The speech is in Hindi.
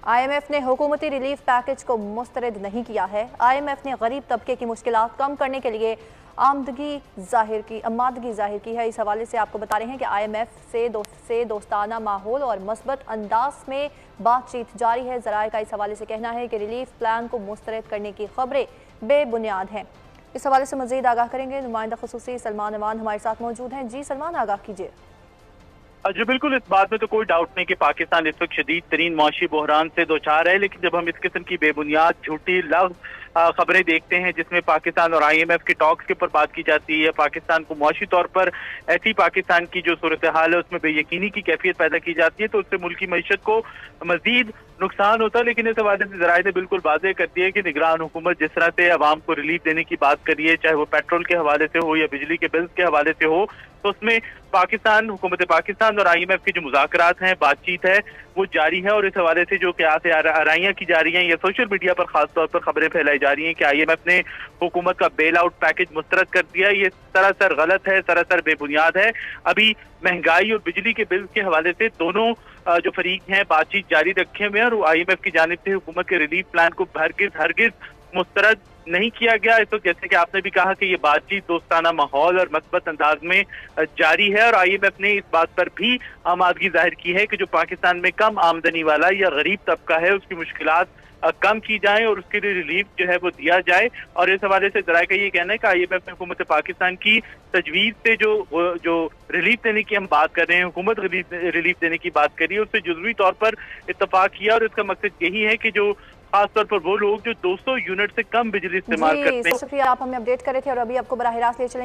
IMF ने हुकूमती रिलीफ पैकेज को मुस्तरद नहीं किया है। IMF ने गरीब तबके की मुश्किलात कम करने के लिए आमदगी जाहिर की है। इस हवाले से आपको बता रहे हैं कि IMF से दोस्ताना माहौल और मस्बत अंदाज में बातचीत जारी है। ज़राए का इस हवाले से कहना है कि रिलीफ प्लान को मुस्तरद करने की खबरें बेबुनियाद हैं। इस हवाले से मजीद आगाह करेंगे नुमाइंदा खुसूसी सलमान अमान हमारे साथ मौजूद हैं। जी सलमान, आगाह कीजिए। जी बिल्कुल, इस बात में तो कोई डाउट नहीं कि पाकिस्तान इस वक्त शदीद तरीन मौशी बहरान से दो चार है। लेकिन जब हम इस किस्म की बेबुनियाद झूठी लफ्ज खबरें देखते हैं जिसमें पाकिस्तान और IMF के टॉक्स के ऊपर बात की जाती है, पाकिस्तान को मुआशी तौर पर ऐसी पाकिस्तान की जो सूरत हाल है उसमें बेयकीनी की कैफियत पैदा की जाती है, तो उससे मुल्क की मईशत को मजीद नुकसान होता है। लेकिन इस हवाले से ज़राए ने बिल्कुल वाज़ेह कर दिया है कि निगरान हुकूमत जिस तरह से अवाम को रिलीफ देने की बात करिए, चाहे वो पेट्रोल के हवाले से हो या बिजली के बिल्स के हवाले से हो, तो उसमें हुकूमत पाकिस्तान और IMF की जो मुज़ाकरात हैं, बातचीत है, वो जारी है। और इस हवाले से जो क्या आराइयाँ की जा रही हैं या सोशल मीडिया पर खास तौर पर खबरें फैलाई जा रही हैं कि IMF ने हुकूमत का बेल आउट पैकेज मुस्तरद कर दिया, ये सरासर गलत है, सरासर बेबुनियाद है। अभी महंगाई और बिजली के बिल के हवाले से दोनों जो फरीक हैं बातचीत जारी रखे हुए हैं और IMF की जानिब से हुकूमत के रिलीफ प्लान को हरगिज मुस्तरद नहीं किया गया। इस वक्त जैसे कि आपने भी कहा कि ये बातचीत दोस्ताना माहौल और मस्बत अंदाज में जारी है और IMF ने इस बात पर भी आमादगी जाहिर की है कि जो पाकिस्तान में कम आमदनी वाला या गरीब तबका है उसकी मुश्किलात कम की जाए और उसके लिए रिलीफ जो है वो दिया जाए। और इस हवाले से ज़राए का ये कहना है कि IMF ने हुकूमत पाकिस्तान की तजवीज़ से जो रिलीफ देने की हम बात कर रहे हैं, हुकूमत रिलीफ देने की बात कर रही है, उससे जुज़वी तौर पर इत्तफाक किया। और इसका मकसद यही है कि जो खास तौर पर वो लोग जो 200 यूनिट से कम बिजली इस्तेमाल करते हैं। शुक्रिया, आप हमें अपडेट कर रहे थे और अभी आपको बराह रास्त ले चलेंगे।